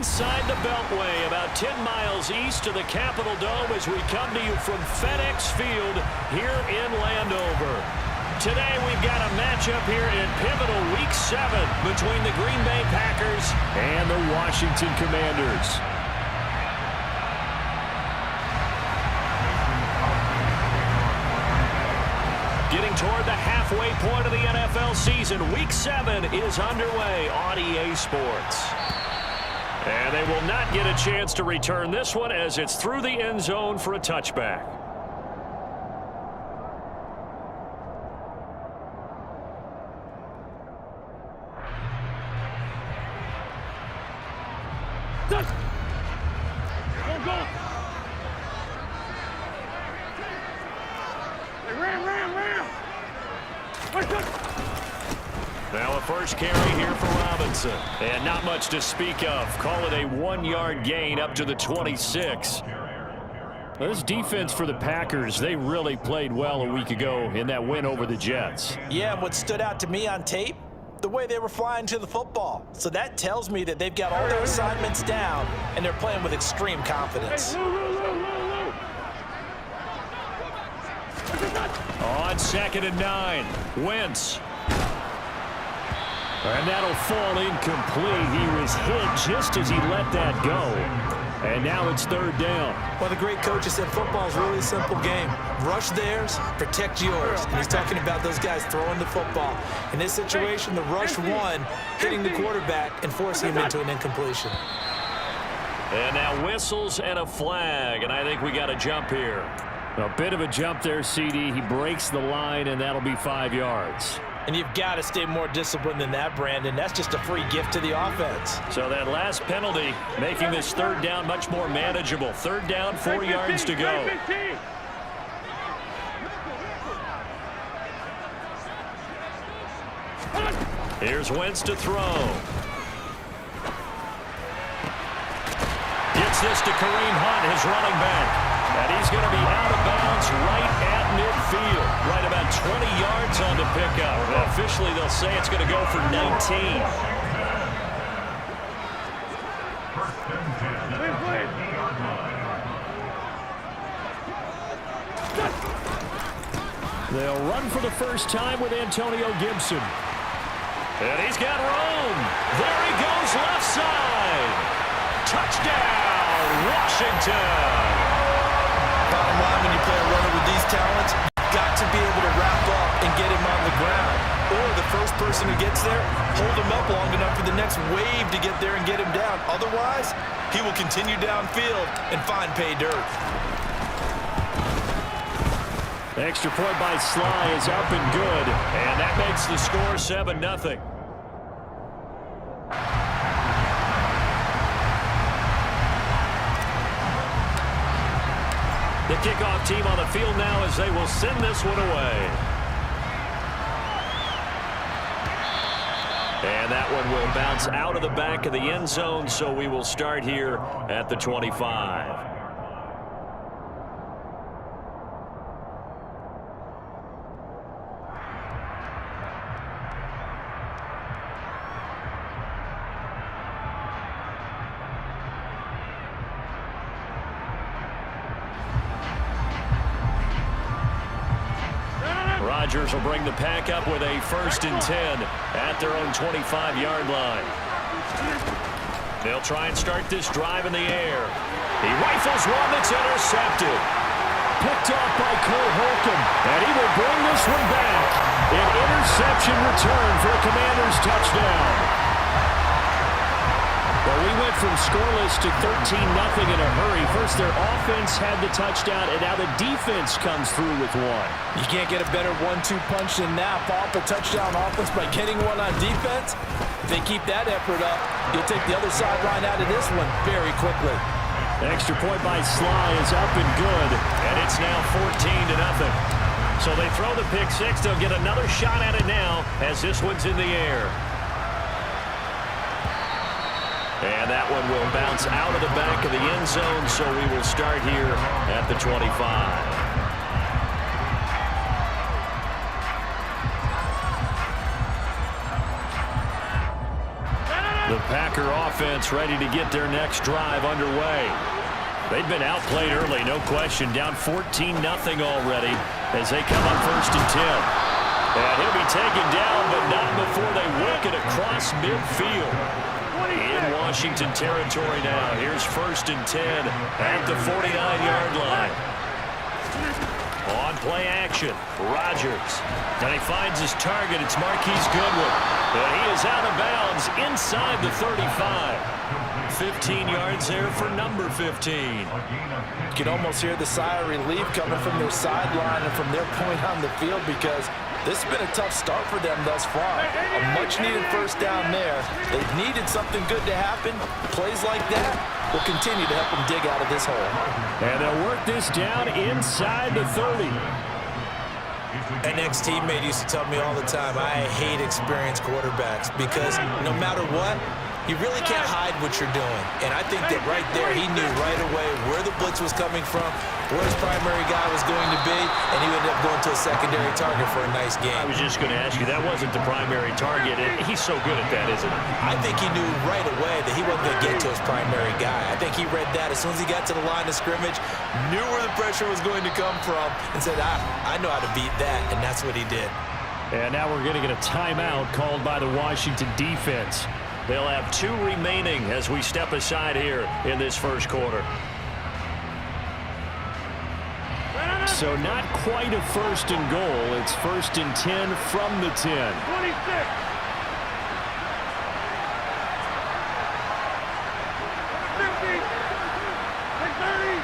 inside the Beltway, about 10 miles east of the Capitol Dome as we come to you from FedEx Field here in Landover. Today we've got a matchup here in pivotal Week 7 between the Green Bay Packers and the Washington Commanders. Getting toward the halfway point of the NFL season, Week 7 is underway on EA Sports. And they will not get a chance to return this one as it's through the end zone for a touchback. Now a first carry here for Robinson. And not much to speak of. Call it a 1-yard gain up to the 26. This defense for the Packers, they really played well a week ago in that win over the Jets. Yeah, and what stood out to me on tape, the way they were flying to the football. So that tells me that they've got all their assignments down, and they're playing with extreme confidence. On 2nd and 9, Wentz. And that'll fall incomplete. He was hit just as he let that go. And now it's 3rd down. Well, the great coach has said football is really a simple game. Rush theirs, protect yours. And he's talking about those guys throwing the football. In this situation, the rush one, hitting the quarterback and forcing him into an incompletion. And now whistles and a flag. And I think we got a jump here. A bit of a jump there, CD. He breaks the line, and that'll be 5 yards. And you've got to stay more disciplined than that, Brandon. That's just a free gift to the offense. So that last penalty making this 3rd down much more manageable. 3rd down, 4 yards to go. Here's Wentz to throw. Gets this to Kareem Hunt, his running back. And he's going to be out of bounds right at midfield. Right about 20 yards on the pickup. Well, officially, they'll say it's going to go for 19. They'll run for the first time with Antonio Gibson. And he's got room. There he goes, left side. Touchdown, Washington. Bottom line, when you play a runner with these talents, you've got to be able to wrap up and get him on the ground. Or the first person who gets there, hold him up long enough for the next wave to get there and get him down. Otherwise, he will continue downfield and find pay dirt. Extra point by Sly is up and good. And that makes the score 7-0. The kickoff team on the field now as they will send this one away. And that one will bounce out of the back of the end zone, so we will start here at the 25. Rodgers will bring the pack up with a 1st and 10 at their own 25-yard line. They'll try and start this drive in the air. He rifles one that's intercepted. Picked off by Cole Holcomb, and he will bring this one back. An interception return for a Commanders touchdown. Well, we went from scoreless to 13-0 in a hurry. First, their offense had the touchdown, and now the defense comes through with one. You can't get a better 1-2 punch than that. Off a touchdown offense by getting one on defense. If they keep that effort up, you'll take the other sideline out of this one very quickly. Extra point by Sly is up and good, and it's now 14-0. So they throw the pick six. They'll get another shot at it now as this one's in the air. And that one will bounce out of the back of the end zone, so we will start here at the 25. The Packer offense ready to get their next drive underway. They've been outplayed early, no question. Down 14-0 already as they come up 1st and 10. And he'll be taken down, but not before they work it across midfield. In Washington territory now. Here's 1st and 10 at the 49-yard line. On play action, Rodgers. And he finds his target. It's Marquise Goodwin. And he is out of bounds inside the 35. 15 yards there for number 15. You can almost hear the sigh of relief coming from their sideline and from their point on the field, because this has been a tough start for them thus far. A much-needed first down there. They've needed something good to happen. Plays like that will continue to help them dig out of this hole. And they'll work this down inside the 30. An ex-teammate used to tell me all the time, I hate experienced quarterbacks, because no matter what, you really can't hide what you're doing. And I think that right there, he knew right away where the blitz was coming from, where his primary guy was going to be, and he ended up going to a secondary target for a nice game. I was just going to ask you, that wasn't the primary target. He's so good at that, isn't he? I think he knew right away that he wasn't going to get to his primary guy. I think he read that as soon as he got to the line of scrimmage, knew where the pressure was going to come from, and said, I know how to beat that, and that's what he did. And now we're going to get a timeout called by the Washington defense. They'll have 2 remaining as we step aside here in this first quarter. So not quite a 1st and goal. It's 1st and 10 from the 10. 26. 30.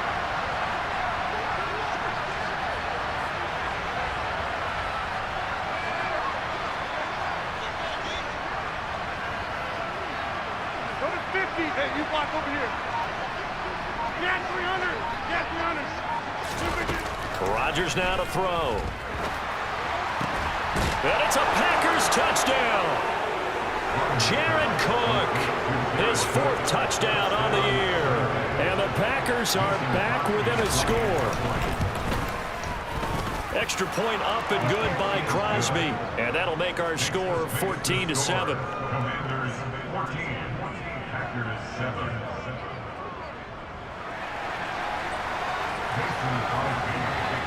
Hey, you block over here. Get 300. Get 300. Rodgers now to throw. And it's a Packers touchdown. Jared Cook, his 4th touchdown on the year. And the Packers are back within a score. Extra point up and good by Crosby. And that'll make our score 14-7.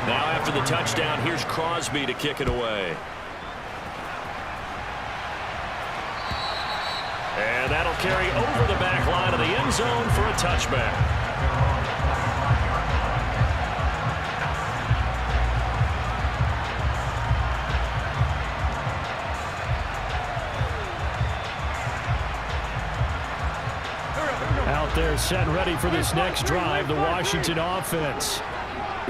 Now after the touchdown, here's Crosby to kick it away. And that'll carry over the back line of the end zone for a touchback. Out there set and ready for this next drive, the Washington offense.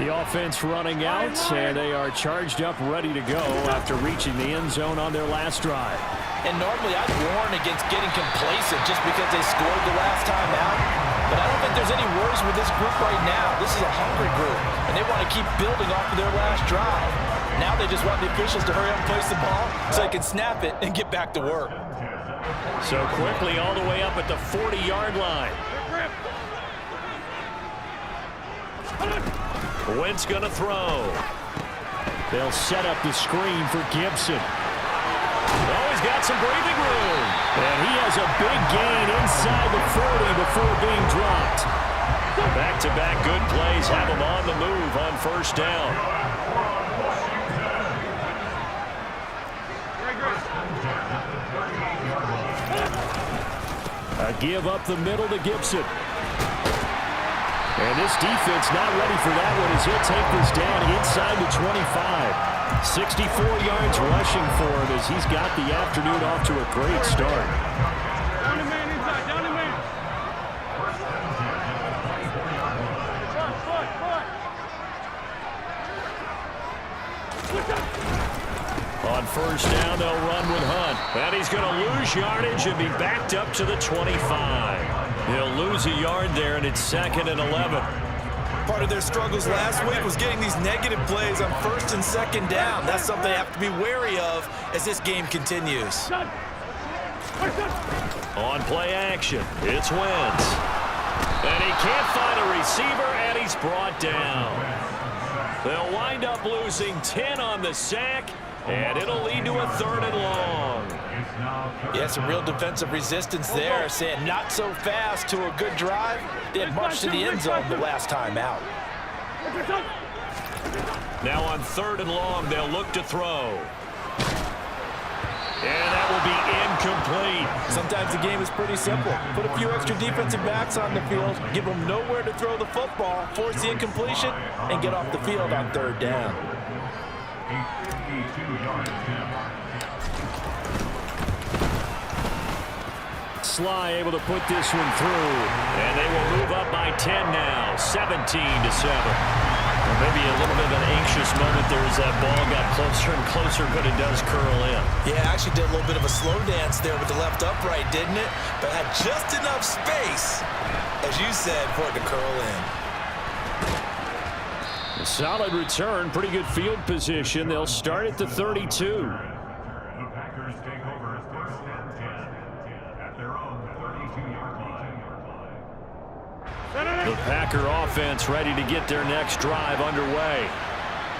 The offense running out, and they are charged up, ready to go after reaching the end zone on their last drive. And normally I'd warn against getting complacent just because they scored the last time out. But I don't think there's any worries with this group right now. This is a hungry group, and they want to keep building off of their last drive. Now they just want the officials to hurry up and place the ball so they can snap it and get back to work. So quickly all the way up at the 40-yard line. Wentz going to throw. They'll set up the screen for Gibson. Oh, he's got some breathing room. And he has a big gain inside the 40 before being dropped. Back-to-back good plays have him on the move on 1st down. A give up the middle to Gibson. And this defense not ready for that one as he'll take this down inside the 25. 64 yards rushing for him as he's got the afternoon off to a great start. Down the man inside. Down the man. On 1st down, they'll run with Hunt. And he's going to lose yardage and be backed up to the 25. He'll lose a yard there, and it's 2nd and 11. Part of their struggles last week was getting these negative plays on 1st and 2nd down. That's something they have to be wary of as this game continues. On play action, it's Wentz. And he can't find a receiver, and he's brought down. They'll wind up losing 10 on the sack, And it'll lead to a 3rd and long. Yeah, some real defensive resistance there, saying not so fast to a good drive. Didn't march to the end zone the last time out. Now on 3rd and long, they'll look to throw. And that will be incomplete. Sometimes the game is pretty simple. Put a few extra defensive backs on the field, give them nowhere to throw the football, force the incompletion, and get off the field on 3rd down. Sly able to put this one through. And they will move up by 10 now, 17-7. Well, maybe a little bit of an anxious moment there as that ball got closer and closer, but it does curl in. Yeah, actually did a little bit of a slow dance there with the left upright, didn't it? But had just enough space, as you said, for it to curl in. A solid return, pretty good field position. They'll start at the 32. The Packers take over 1st and 10 at their own 32-yard line. The Packer offense ready to get their next drive underway.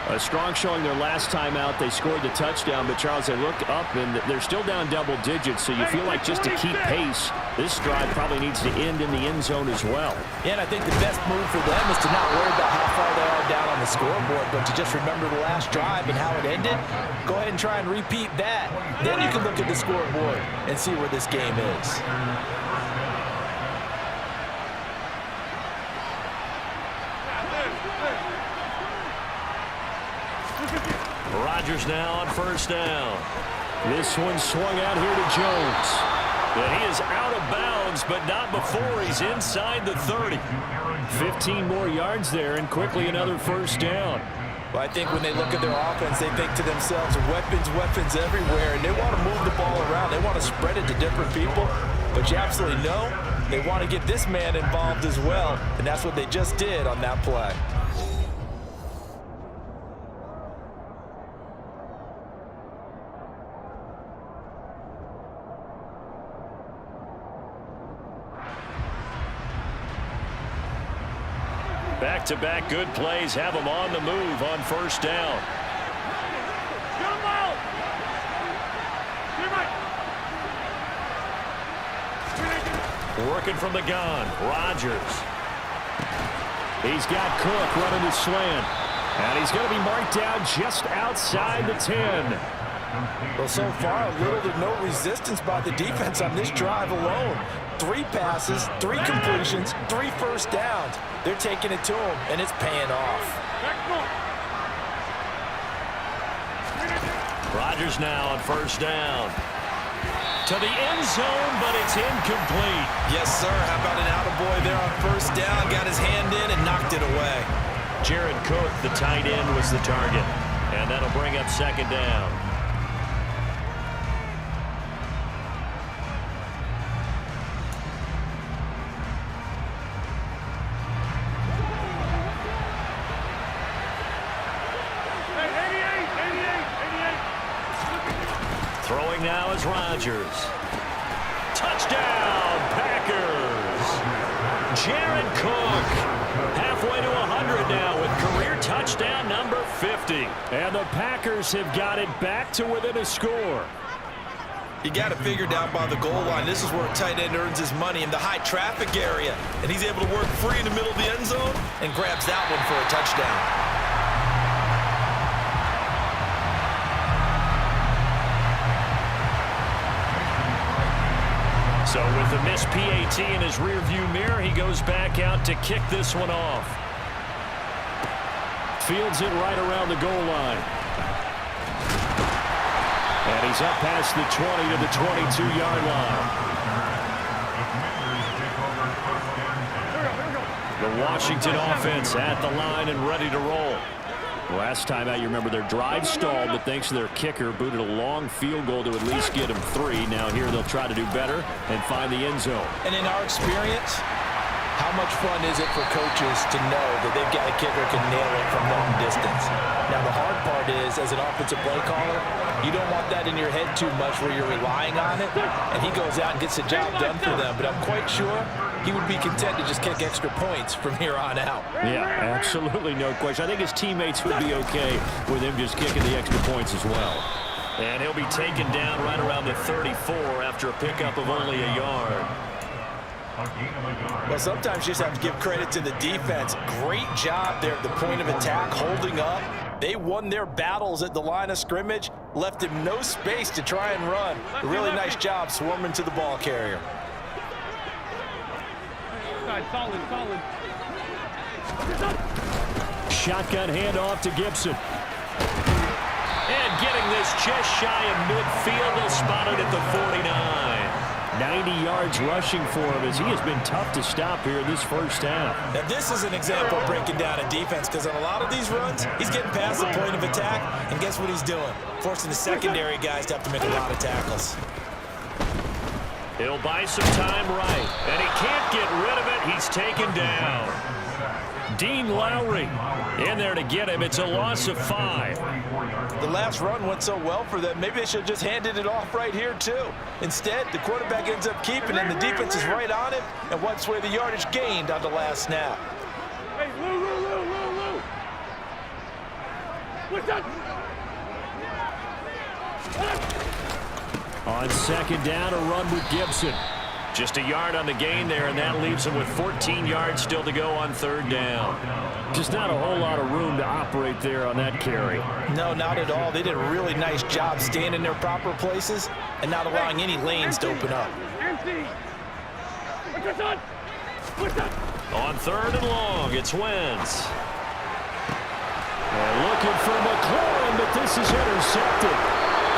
A strong showing their last time out. They scored the touchdown, but Charles, they look up and they're still down double digits, so you feel like just to keep pace, this drive probably needs to end in the end zone as well. Yeah, and I think the best move for them is to not worry about how far they are down on the scoreboard, but to just remember the last drive and how it ended. Go ahead and try and repeat that. Then you can look at the scoreboard and see where this game is. Rodgers now on 1st down. This one swung out here to Jones. And he is out of bounds, but not before he's inside the 30. 15 more yards there, and quickly another 1st down. Well, I think when they look at their offense, they think to themselves, weapons everywhere, and they want to move the ball around. They want to spread it to different people, but you absolutely know they want to get this man involved as well, and that's what they just did on that play. Back-to-back good plays have them on the move on 1st down. Working from the gun, Rodgers. He's got Cook running his slant. And he's going to be marked down just outside the 10. Well, so far, little to no resistance by the defense on this drive alone. 3 passes, 3 completions, 3 1st downs. They're taking it to him, and it's paying off. Rodgers now on 1st down. To the end zone, but it's incomplete. Yes, sir. How about an attaboy there on 1st down? Got his hand in and knocked it away. Jared Cook, the tight end, was the target. And that'll bring up 2nd down. Throwing now is Rodgers. Touchdown, Packers! Jared Cook, halfway to 100 now with career touchdown number 50. And the Packers have got it back to within a score. You got it figured out by the goal line. This is where a tight end earns his money, in the high traffic area. And he's able to work free in the middle of the end zone and grabs that one for a touchdown. So with the missed PAT in his rearview mirror, he goes back out to kick this one off. Fields it right around the goal line. And he's up past the 20 to the 22-yard line. The Washington offense at the line and ready to roll. Last time out, you remember their drive stalled, but thanks to their kicker, booted a long field goal to at least get them 3. Now here they'll try to do better and find the end zone. And in our experience, How much fun is it for coaches to know that they've got a kicker can nail it from long distance? Now, the hard part is, as an offensive play caller, you don't want that in your head too much where you're relying on it, and he goes out and gets the job done for them. But I'm quite sure he would be content to just kick extra points from here on out. Yeah, absolutely no question. I think his teammates would be okay with him just kicking the extra points as well. And he'll be taken down right around the 34 after a pickup of only a yard. Well, sometimes you just have to give credit to the defense. Great job there at the point of attack, holding up. They won their battles at the line of scrimmage, left him no space to try and run. A really nice job swarming to the ball carrier. Solid. Shotgun handoff to Gibson. And getting this just shy of midfield, they'll spot it at the 49. 90 yards rushing for him as he has been tough to stop here in this first half. Now, this is an example of breaking down a defense, because on a lot of these runs, he's getting past the point of attack, and guess what he's doing? Forcing the secondary guys to have to make a lot of tackles. He'll buy some time right, and he can't get rid of it. He's taken down. Dean Lowry in there to get him. It's a loss of 5. The last run went so well for them, maybe they should have just handed it off right here, too. Instead, the quarterback ends up keeping it, and the defense is right on it, and wipes away the yardage gained on the last snap. Hey, Lou. What's that? On second down, a run with Gibson. Just a yard on the gain there, and that leaves him with 14 yards still to go on third down. Just not a whole lot of room to operate there on that carry. No, not at all. They did a really nice job staying in their proper places and not allowing any lanes to open up. Empty. What's that? On third and long, it's Wentz. They're looking for McLaurin, but this is intercepted.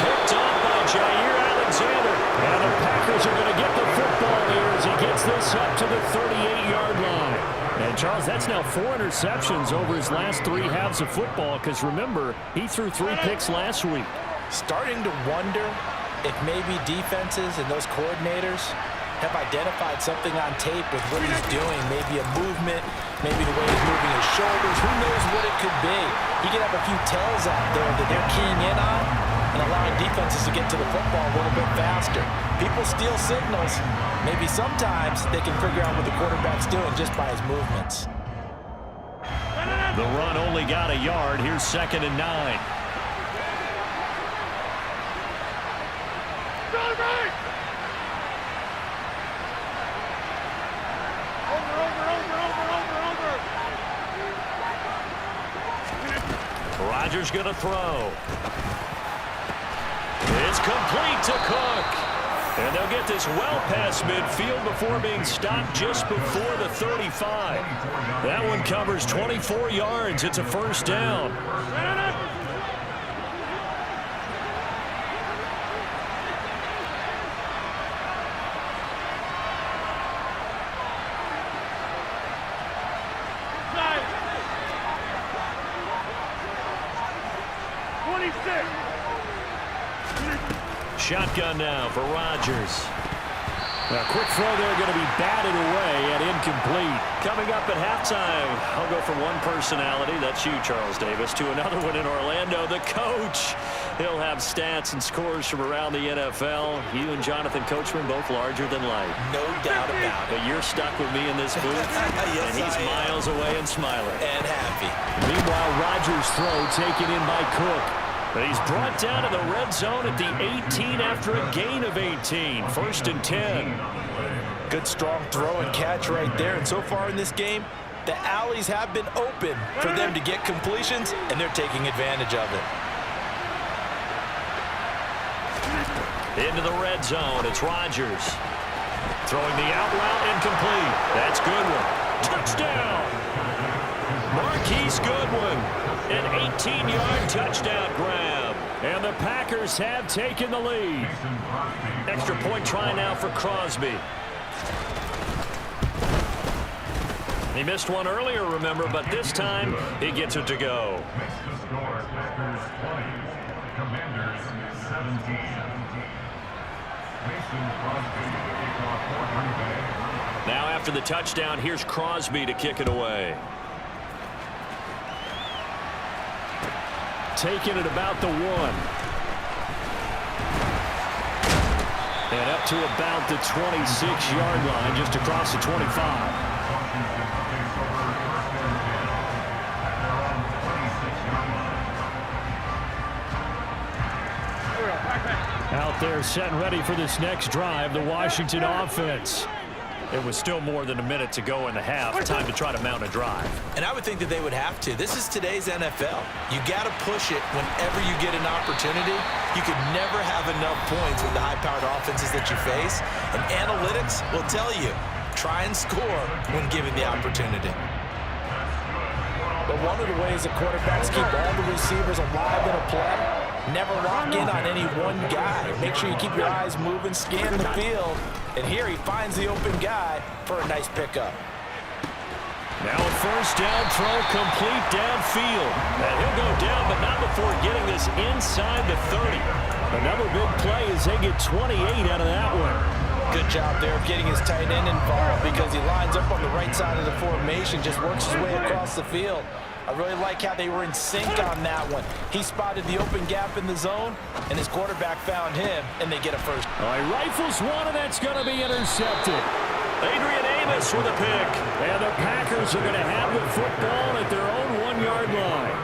Picked off by Jair Alexander. And the Packers are going to get the football here as he gets this up to the 38-yard line. And, Charles, that's now 4 interceptions over his last 3 halves of football, because, remember, he threw 3 picks last week. Starting to wonder if maybe defenses and those coordinators have identified something on tape with what he's doing. Maybe a movement, maybe the way he's moving his shoulders. Who knows what it could be? He could have a few tells out there that they're keying in on and allowing defenses to get to the football a little bit faster. People steal signals. Maybe sometimes they can figure out what the quarterback's doing just by his movements. The run only got a yard. Here's 2nd and 9. Rodgers going to throw. It's complete to Cook. And they'll get this well past midfield before being stopped just before the 35. That one covers 24 yards. It's a first down. Shotgun now for Rodgers. A quick throw there going to be batted away and incomplete. Coming up at halftime, I'll go from one personality, that's you, Charles Davis, to another one in Orlando, the coach. He'll have stats and scores from around the NFL. You and Jonathan Coachman both larger than life. No doubt about it. But you're stuck with me in this booth, Yes, and he's miles away and smiling. And happy. Meanwhile, Rodgers' throw taken in by Cook. But he's brought down to the red zone at the 18 after a gain of 18. 1st and 10. Good strong throw and catch right there. And so far in this game, the alleys have been open for them to get completions, and they're taking advantage of it. Into the red zone, it's Rodgers. Throwing the out route incomplete. That's Goodwin. Touchdown! Marquise Goodwin. An 18-yard touchdown grab. And the Packers have taken the lead. Extra point try now for Crosby. He missed one earlier, remember, but this time he gets it to go. Packers 20, Commanders 17. Mason Crosby, kickoff for Green Bay. Now after the touchdown, here's Crosby to kick it away. Taking it about the 1. And up to about the 26-yard line, just across the 25. Out there set and ready for this next drive, the Washington offense. It was still more than a minute to go in the half. Time to try to mount a drive. And I would think that they would have to. This is today's NFL. You got to push it whenever you get an opportunity. You could never have enough points with the high-powered offenses that you face. And analytics will tell you, try and score when given the opportunity. But one of the ways that quarterbacks keep all the receivers alive in a play, never lock in on any one guy. Make sure you keep your eyes moving, scan the field. And here he finds the open guy for a nice pickup. Now a first down throw complete downfield. And he'll go down, but not before getting this inside the 30. Another big play as they get 28 out of that one. Good job there of getting his tight end involved because he lines up on the right side of the formation, just works his way across the field. I really like how they were in sync on that one. He spotted the open gap in the zone, and his quarterback found him, and they get a first. All right, rifles one, and that's going to be intercepted. Adrian Amos with a pick. And the Packers are going to have the football at their own 1-yard line.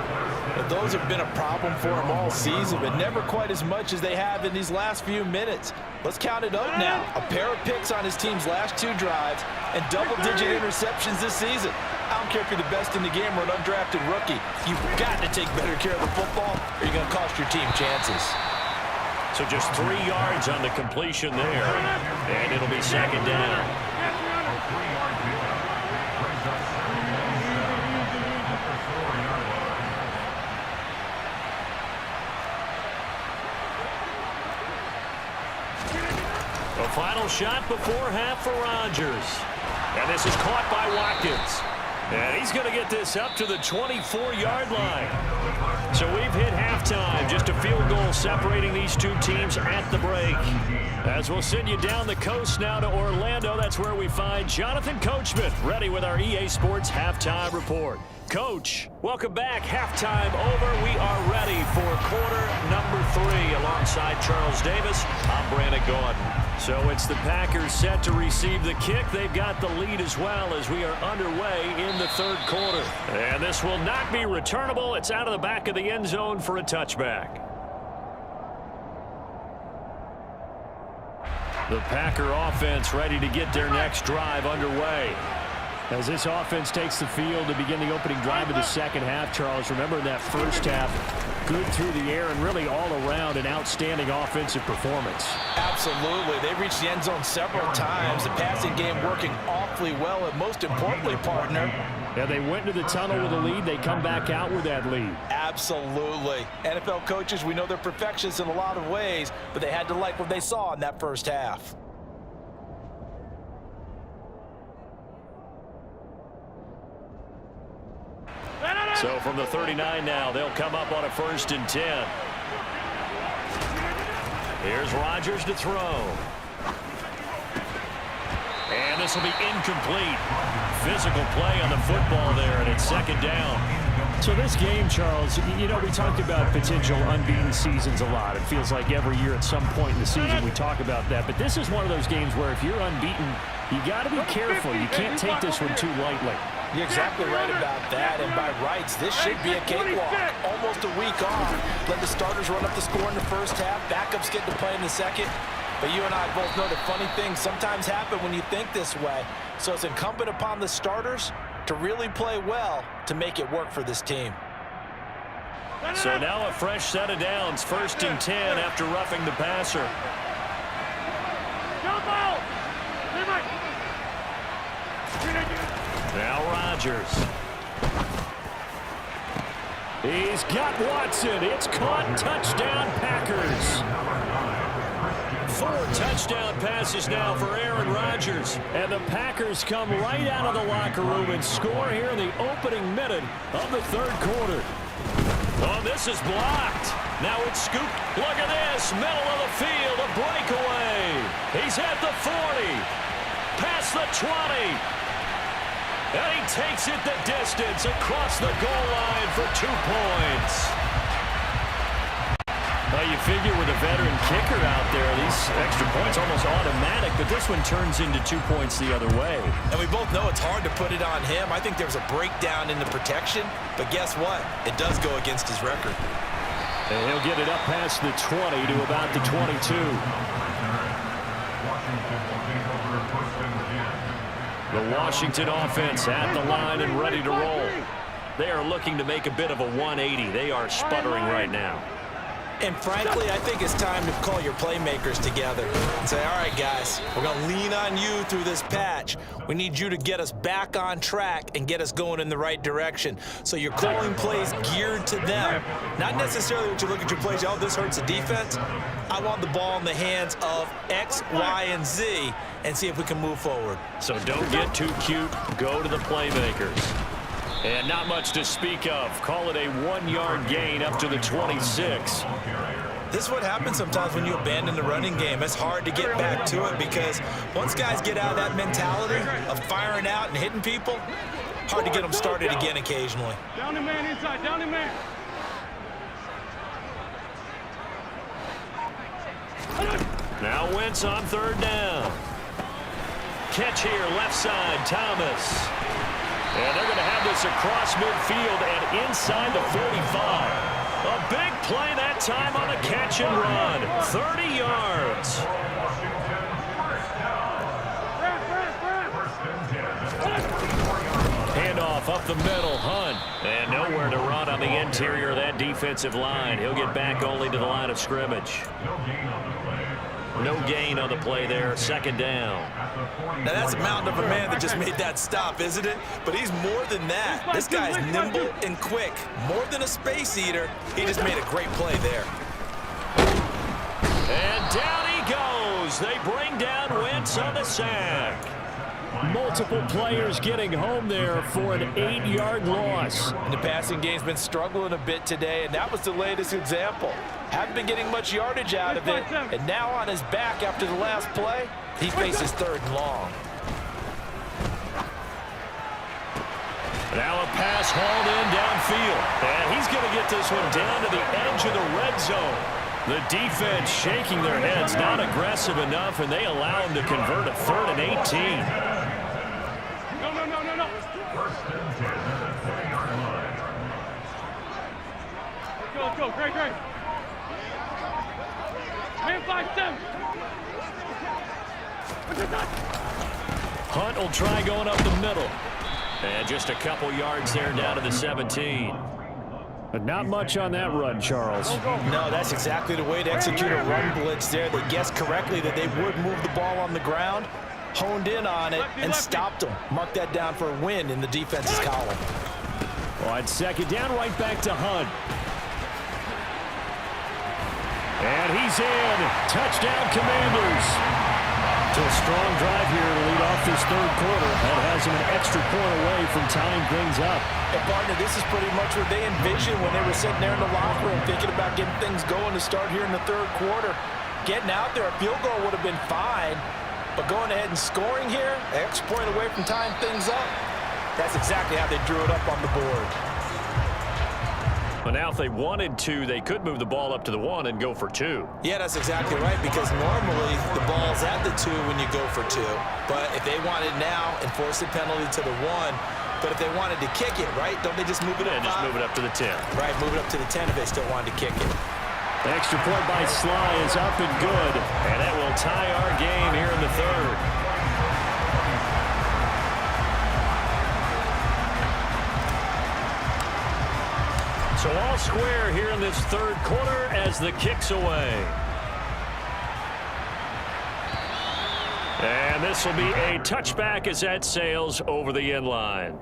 But those have been a problem for him all season, but never quite as much as they have in these last few minutes. Let's count it up now. A pair of picks on his team's last 2 drives and double-digit interceptions this season. I don't care if you're the best in the game or an undrafted rookie. You've got to take better care of the football or you're going to cost your team chances. So just 3 yards on the completion there, and it'll be second down. The final shot before half for Rodgers. And this is caught by Watkins. And he's going to get this up to the 24-yard line. So we've hit halftime. Just a field goal separating these two teams at the break. As we'll send you down the coast now to Orlando, that's where we find Jonathan Coachman, ready with our EA Sports Halftime Report. Coach, welcome back. Halftime over. We are ready for quarter number 3. Alongside Charles Davis, I'm Brandon Gordon. So it's the Packers set to receive the kick. They've got the lead as well as we are underway in the third quarter. And this will not be returnable. It's out of the back of the end zone for a touchback. The Packer offense ready to get their next drive underway. As this offense takes the field to begin the opening drive of the second half, Charles, remember in that first half, good through the air and really all around an outstanding offensive performance. Absolutely. They reached the end zone several times. The passing game working awfully well, and most importantly, partner. Yeah, they went to the tunnel with a lead. They come back out with that lead. Absolutely. NFL coaches, we know they're perfectionists in a lot of ways, but they had to like what they saw in that first half. So from the 39 now, they'll come up on a 1st and 10. Here's Rodgers to throw. And this will be incomplete. Physical play on the football there, and it's second down. So this game, Charles, you know, we talked about potential unbeaten seasons a lot. It feels like every year at some point in the season we talk about that. But this is one of those games where if you're unbeaten, you got to be careful. You can't take this one too lightly. You're exactly right about that, and by rights, this should be a cakewalk. Almost a week off. Let the starters run up the score in the first half. Backups get to play in the second. But you and I both know that funny things sometimes happen when you think this way. So it's incumbent upon the starters to really play well to make it work for this team. So now a fresh set of downs. 1st and 10 after roughing the passer. Now Rodgers. He's got Watson. It's caught. Touchdown, Packers. 4 touchdown passes now for Aaron Rodgers. And the Packers come right out of the locker room and score here in the opening minute of the third quarter. Oh, this is blocked. Now it's scooped. Look at this. Middle of the field, a breakaway. He's at the 40. Pass across the 20. And he takes it the distance across the goal line for 2 points. Well, you figure with a veteran kicker out there, these extra points almost automatic, but this one turns into 2 points the other way. And we both know it's hard to put it on him. I think there was a breakdown in the protection, but guess what? It does go against his record. And he'll get it up past the 20 to about the 22. The Washington offense at the line and ready to roll. They are looking to make a bit of a 180. They are sputtering right now. And frankly, I think it's time to call your playmakers together and say, all right, guys, we're going to lean on you through this patch. We need you to get us back on track and get us going in the right direction. So you're calling plays geared to them. Not necessarily what you look at your plays, oh, this hurts the defense. I want the ball in the hands of X, Y, and Z and see if we can move forward. So don't get too cute. Go to the playmakers. And not much to speak of. Call it a 1-yard gain up to the 26. This is what happens sometimes when you abandon the running game. It's hard to get back to it because once guys get out of that mentality of firing out and hitting people, hard to get them started again occasionally. Down the man inside, down the man. Now Wentz on 3rd down. Catch here, left side, Thomas. And they're going to have this across midfield and inside the 45. A big play that time on a catch and run. 30 yards. Handoff up the middle, Hunt. And nowhere to run on the interior of that defensive line. He'll get back only to the line of scrimmage. No gain on the play there, 2nd down. Now that's a mountain of a man that just made that stop, isn't it? But he's more than that. This guy's nimble and quick. More than a space eater. He just made a great play there. And down he goes. They bring down Wentz on the sack. Multiple players getting home there for an 8-yard loss. And the passing game's been struggling a bit today, and that was the latest example. Haven't been getting much yardage out of it, and now on his back after the last play, he faces 3rd and long. Now a pass hauled in downfield. And he's going to get this one down to the edge of the red zone. The defense shaking their heads, not aggressive enough, and they allow him to convert a 3rd and 18. No. Let's go. Great. Man 5-7. Hunt will try going up the middle. And just a couple yards there down to the 17. But not much on that run, Charles. No, that's exactly the way to execute a run blitz there. They guessed correctly that they would move the ball on the ground, honed in on it, and stopped them. Mark that down for a win in the defense's column. On 2nd down, right back to Hunt. And he's in. Touchdown, Commanders. To a strong drive here to lead off this 3rd quarter. That has him an extra point away from tying things up. And partner, this is pretty much what they envisioned when they were sitting there in the locker room thinking about getting things going to start here in the 3rd quarter. Getting out there, a field goal would have been fine, but going ahead and scoring here, an extra point away from tying things up, that's exactly how they drew it up on the board. But now if they wanted to, they could move the ball up to the 1 and go for 2. Yeah, that's exactly right, because normally the ball's at the 2 when you go for 2. But if they want it now, enforce the penalty to the 1. But if they wanted to kick it, right, don't they just move it up? Just move it up to the 10. Right, move it up to the 10 if they still wanted to kick it. The extra point by Sly is up and good. And that will tie our game here in the 3rd. So all square here in this 3rd quarter as the kick's away. And this will be a touchback as that sails over the end line.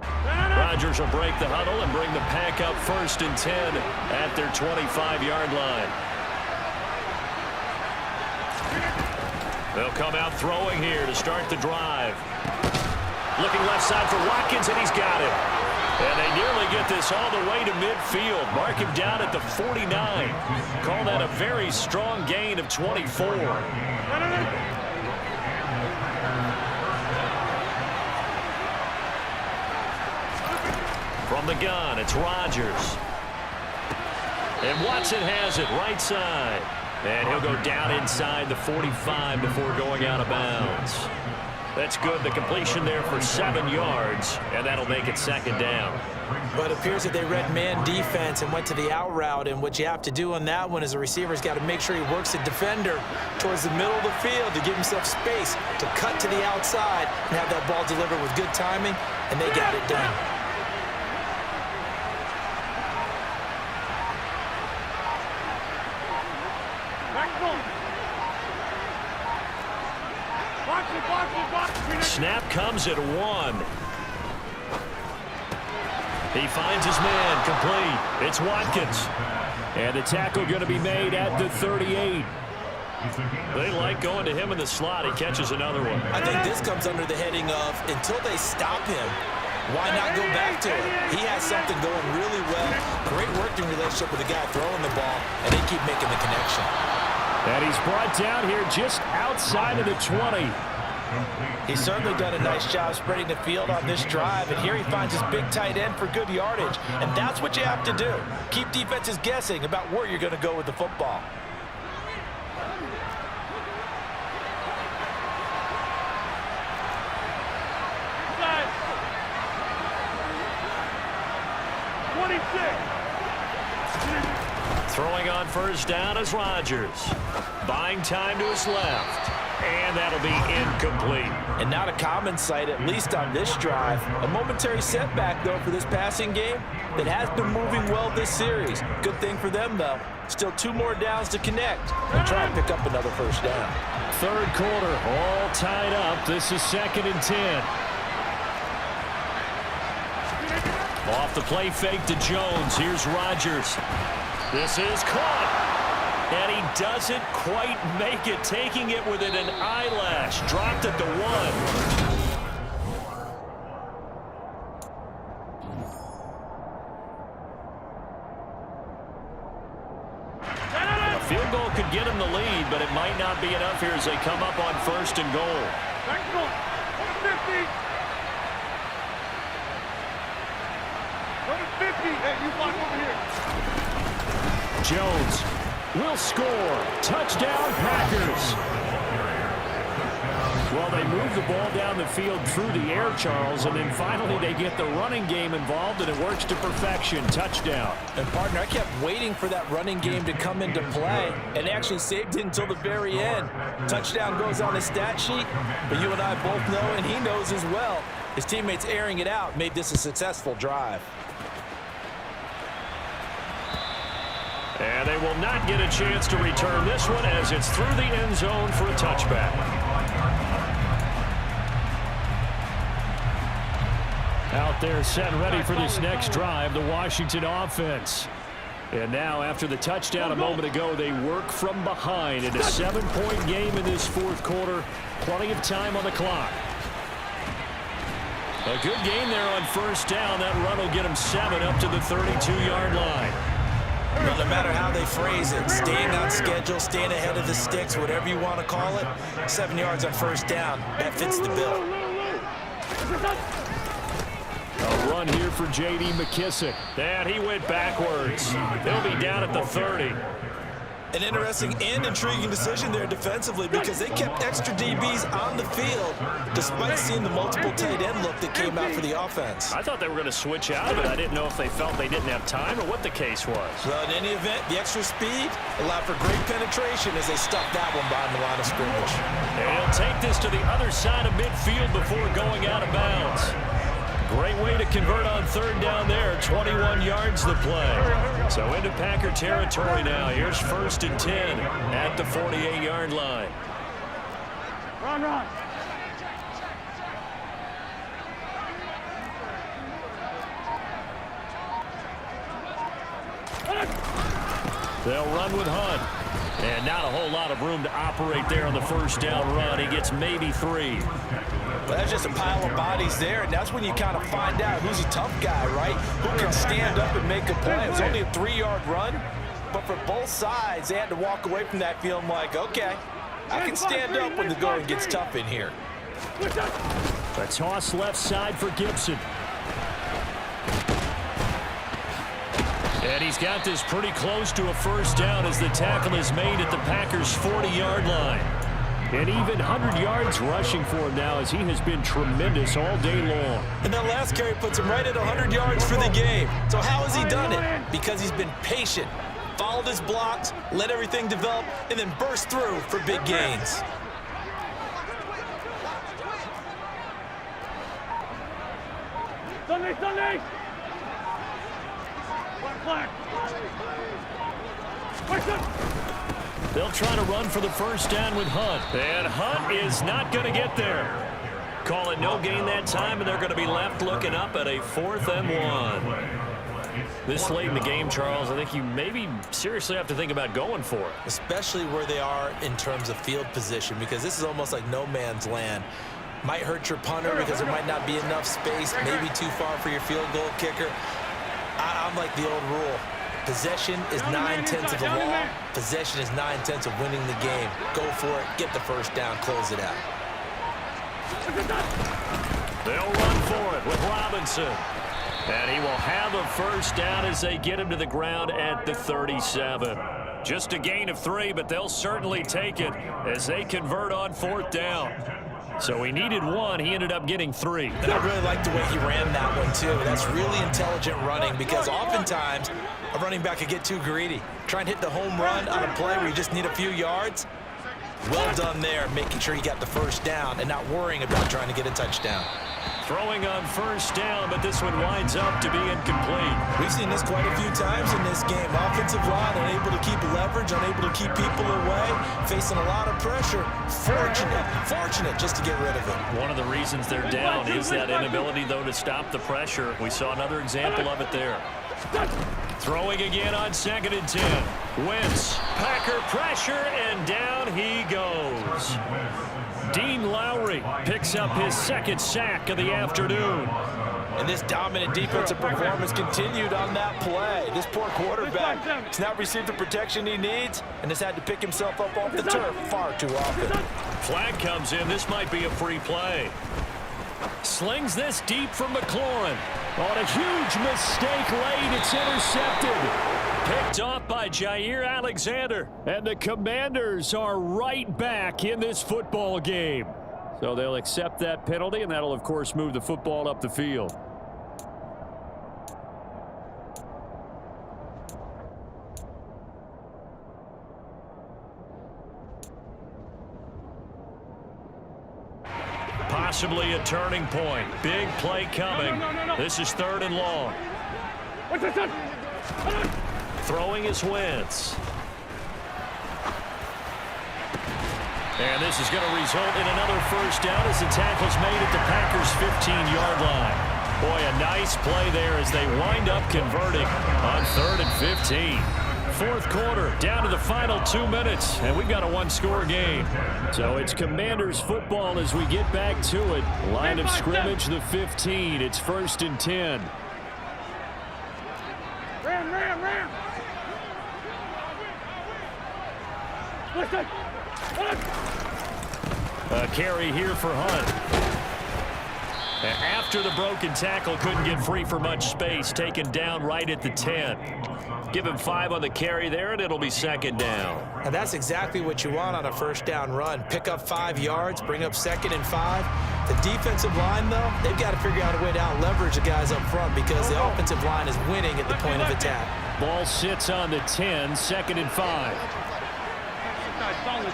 Rodgers will break the huddle and bring the pack up 1st and 10 at their 25-yard line. They'll come out throwing here to start the drive. Looking left side for Watkins, and he's got it. And they nearly get this all the way to midfield. Mark him down at the 49. Call that a very strong gain of 24. From the gun, it's Rodgers. And Watson has it right side. And he'll go down inside the 45 before going out of bounds. That's good. The completion there for 7 yards, and that'll make it second down. But it appears that they read man defense and went to the out route, and what you have to do on that one is the receiver's got to make sure he works the defender towards the middle of the field to give himself space to cut to the outside and have that ball delivered with good timing, and they got it done. Snap comes at 1. He finds his man, complete. It's Watkins. And the tackle going to be made at the 38. They like going to him in the slot. He catches another one. I think this comes under the heading of until they stop him, why not go back to it? He has something going really well. Great working relationship with the guy throwing the ball, and they keep making the connection. And he's brought down here just outside of the 20. He's certainly done a nice job spreading the field on this drive, and here he finds his big tight end for good yardage, and that's what you have to do. Keep defenses guessing about where you're going to go with the football. Throwing on first down is Rodgers. Buying time to his left. And that'll be incomplete. And not a common sight, at least on this drive. A momentary setback, though, for this passing game that has been moving well this series. Good thing for them, though. Still 2 more downs to connect and try and pick up another first down. Third quarter, all tied up. This is 2nd and 10. Off the play fake to Jones. Here's Rodgers. This is caught. And he doesn't quite make it, taking it within an eyelash. Dropped at the 1. A field goal could get him the lead, but it might not be enough here as they come up on 1st and goal. Back goal. 50. Number 50. Hey, you block over here. Jones will score. Touchdown, Packers. Well, they move the ball down the field through the air, Charles, and then finally they get the running game involved, and it works to perfection. Touchdown. And, partner, I kept waiting for that running game to come into play, and actually saved it until the very end. Touchdown goes on the stat sheet, but you and I both know, and he knows as well, his teammates airing it out made this a successful drive. And they will not get a chance to return this one as it's through the end zone for a touchback. Out there set ready for this next drive, the Washington offense. And now after the touchdown a moment ago, they work from behind in a 7-point game in this 4th quarter. Plenty of time on the clock. A good game there on first down. That run will get them 7 up to the 32-yard line. Well, no matter how they phrase it, staying on schedule, staying ahead of the sticks, whatever you want to call it, 7 yards on first down, that fits the bill. A run here for J.D. McKissick. And he went backwards. They'll be down at the 30. An interesting and intriguing decision there defensively because they kept extra DBs on the field despite seeing the multiple tight end look that came out for the offense. I thought they were going to switch out of it. I didn't know if they felt they didn't have time or what the case was. Well, in any event, the extra speed allowed for great penetration as they stuffed that one behind the line of scrimmage. And he'll take this to the other side of midfield before going out of bounds. Great way to convert on 3rd down there. 21 yards the play. So into Packer territory now. Here's 1st and 10 at the 48-yard line. Run. They'll run with Hunt. And not a whole lot of room to operate there on the first down run. He gets maybe 3. Well, that's just a pile of bodies there, and that's when you kind of find out who's a tough guy, right? Who can stand up and make a play. It was only a 3-yard run, but for both sides, they had to walk away from that feeling like, okay, I can stand up when the going gets tough in here. A toss left side for Gibson. And he's got this pretty close to a first down as the tackle is made at the Packers' 40-yard line. And even 100 yards rushing for him now as he has been tremendous all day long. And that last carry puts him right at 100 yards for the game. So how has he done it? Because he's been patient, followed his blocks, let everything develop, and then burst through for big gains. Sunday! Flag! They'll try to run for the first down with Hunt. And Hunt is not going to get there. Call it no gain that time, and they're going to be left looking up at a 4th and 1. This late in the game, Charles, I think you maybe seriously have to think about going for it. Especially where they are in terms of field position, because this is almost like no man's land. Might hurt your punter because there might not be enough space, maybe too far for your field goal kicker. I'm like the old rule. Possession is 9/10 of the law. Possession is 9/10 of winning the game. Go for it. Get the first down. Close it out. They'll run for it with Robinson. And he will have a first down as they get him to the ground at the 37. Just a gain of 3, but they'll certainly take it as they convert on 4th down. So he needed 1. He ended up getting 3. And I really like the way he ran that one, too. That's really intelligent running because oftentimes a running back could get too greedy. Try and hit the home run on a play where you just need a few yards. Well done there, making sure you got the first down and not worrying about trying to get a touchdown. Throwing on first down, but this one winds up to be incomplete. We've seen this quite a few times in this game. Offensive line unable to keep leverage, unable to keep people away, facing a lot of pressure. Fortunate just to get rid of it. One of the reasons they're down is that inability, though, to stop the pressure. We saw another example of it there. Throwing again on 2nd and 10. Wentz, Packer pressure, and down he goes. Dean Lowry picks up his 2nd sack of the afternoon. And this dominant defensive performance continued on that play. This poor quarterback has not received the protection he needs and has had to pick himself up off the turf far too often. Flag comes in. This might be a free play. Slings this deep from McLaurin. On a huge mistake late, it's intercepted. Picked off by Jair Alexander. And the Commanders are right back in this football game. So they'll accept that penalty, and that'll, of course, move the football up the field. Possibly a turning point. Big play coming. This is 3rd and long. Throwing is Wentz. And this is going to result in another first down as the tackle's made at the Packers' 15-yard line. Boy, a nice play there as they wind up converting on 3rd and 15. 4th quarter, down to the final 2 minutes, and we've got a 1-score game. So it's Commanders football as we get back to it. Line of scrimmage, the 15. It's 1st and 10. Ram! Listen! A carry here for Hunt. After the broken tackle, couldn't get free for much space, taken down right at the 10. Give him 5 on the carry there, and it'll be 2nd down. And that's exactly what you want on a first down run. Pick up 5 yards, bring up 2nd and 5. The defensive line, though, they've got to figure out a way to out-leverage the guys up front because the offensive line is winning at the point of attack. Ball sits on the 10, 2nd and 5. Solid.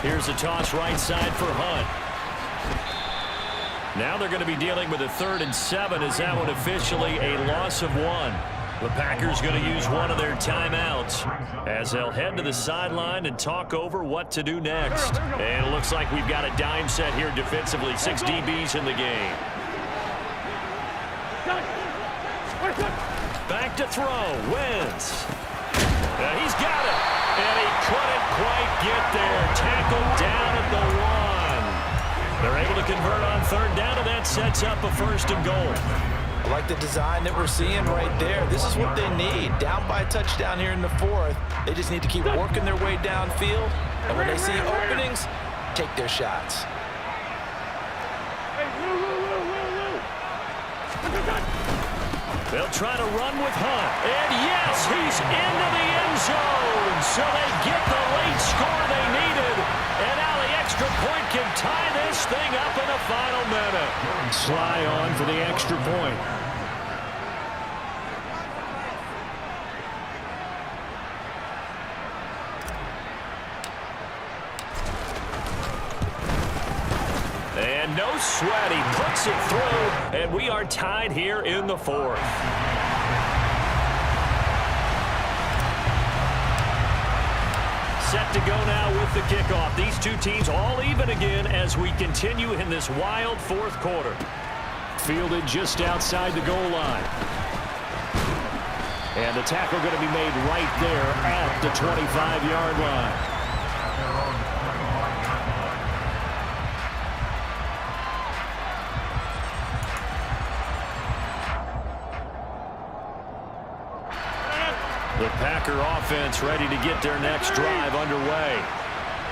Here's a toss right side for Hunt. Now they're going to be dealing with a 3rd and 7 as that one officially a loss of 1. The Packers going to use one of their timeouts as they'll head to the sideline and talk over what to do next. And it looks like we've got a dime set here defensively. 6 DBs in the game. Back to throw. Wentz. Yeah, he's got it. And he couldn't quite get there. Tackled down at the 1. They're able to convert on third down, and that sets up a first and goal. I like the design that we're seeing right there. This is what they need. Down by a touchdown here in the 4th. They just need to keep working their way downfield. And when they see openings, take their shots. They'll try to run with Hunt. And yes, he's into the end zone. So they get the late score they needed. And now the extra point can tie this thing up in the final minute. Sly on for the extra point. And no sweat, he puts it through, and we are tied here in the 4th. Set to go now with the kickoff. These two teams all even again as we continue in this wild 4th quarter. Fielded just outside the goal line. And the tackle going to be made right there at the 25-yard line. The Packer offense ready to get their next drive underway.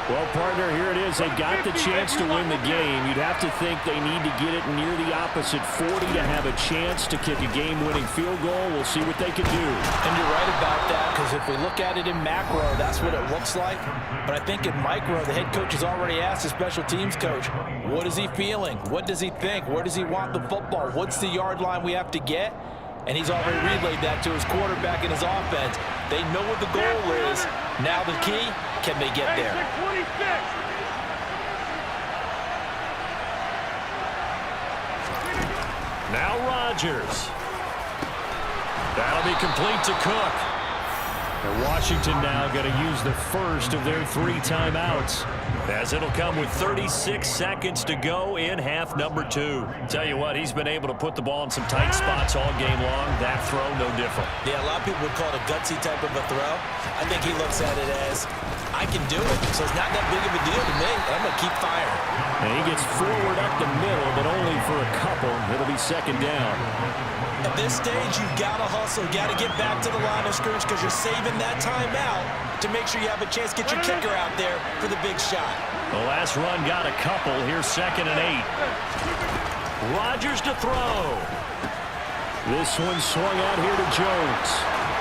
Well, partner, here it is. They got the chance to win the game. You'd have to think they need to get it near the opposite 40 to have a chance to kick a game-winning field goal. We'll see what they can do. And you're right about that, because if we look at it in macro, that's what it looks like. But I think in micro, the head coach has already asked the special teams coach, what is he feeling? What does he think? Where does he want the football? What's the yard line we have to get? And he's already relayed that to his quarterback and his offense. They know what the goal is. Now the key, can they get there? Now Rodgers. That'll be complete to Cook. And Washington now going to use the first of their 3 timeouts, as it'll come with 36 seconds to go in half number 2. Tell you what, he's been able to put the ball in some tight spots all game long. That throw, no different. Yeah, a lot of people would call it a gutsy type of a throw. I think he looks at it as, I can do it, so it's not that big of a deal to me. I'm going to keep firing. And he gets forward up the middle, but only for a couple. It'll be second down. At this stage, you've got to hustle. You've got to get back to the line of scrimmage because you're saving that timeout to make sure you have a chance to get your kicker out there for the big shot. The last run got a couple. Here's 2nd and 8. Rodgers to throw. This one swung out here to Jones.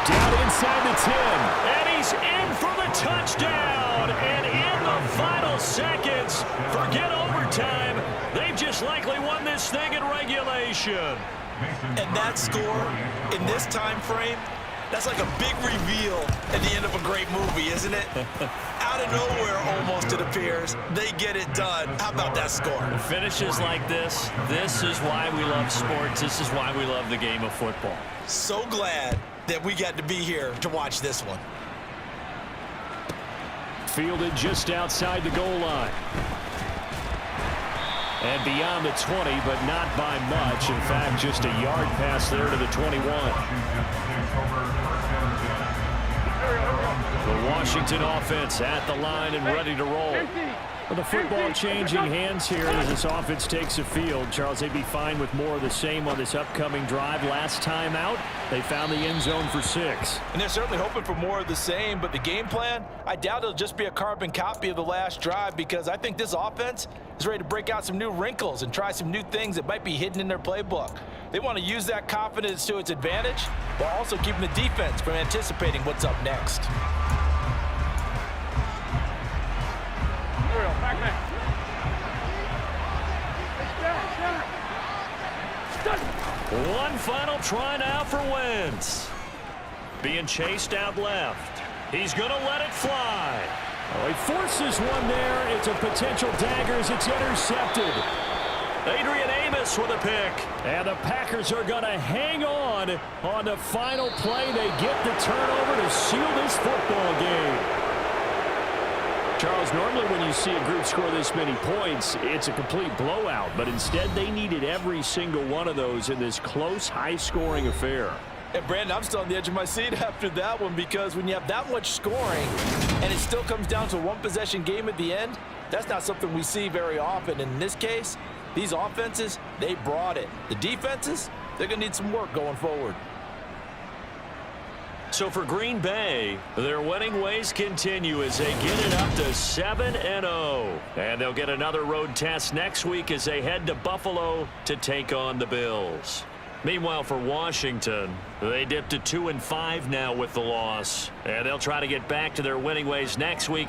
Down inside the 10. And he's in for the touchdown. And in the final seconds, forget overtime. They've just likely won this thing in regulation. And that score in this time frame, that's like a big reveal at the end of a great movie, isn't it? Out of nowhere, almost, it appears. They get it done. How about that score? Finishes like this is why we love sports. This is why we love the game of football. So glad that we got to be here to watch this one. Fielded just outside the goal line. And beyond the 20, but not by much. In fact, just a yard pass there to the 21. The Washington offense at the line and ready to roll. Well, the football changing hands here as this offense takes the field. Charles, they'd be fine with more of the same on this upcoming drive. Last time out, they found the end zone for 6. And they're certainly hoping for more of the same, but the game plan, I doubt it'll just be a carbon copy of the last drive, because I think this offense is ready to break out some new wrinkles and try some new things that might be hidden in their playbook. They want to use that confidence to its advantage, while also keeping the defense from anticipating what's up next. One final try now for Wentz. Being chased out left. He's going to let it fly. Oh, he forces one there. It's a potential dagger as it's intercepted. Adrian Amos with a pick. And the Packers are going to hang on the final play. They get the turnover to seal this football game. Charles, normally when you see a group score this many points, it's a complete blowout. But instead, they needed every single one of those in this close, high-scoring affair. And Brandon, I'm still on the edge of my seat after that one, because when you have that much scoring and it still comes down to one possession game at the end, that's not something we see very often. In this case, these offenses, they brought it. The defenses, they're going to need some work going forward. So for Green Bay, their winning ways continue as they get it up to 7-0. And they'll get another road test next week as they head to Buffalo to take on the Bills. Meanwhile, for Washington, they dipped to 2-5 now with the loss. And they'll try to get back to their winning ways next week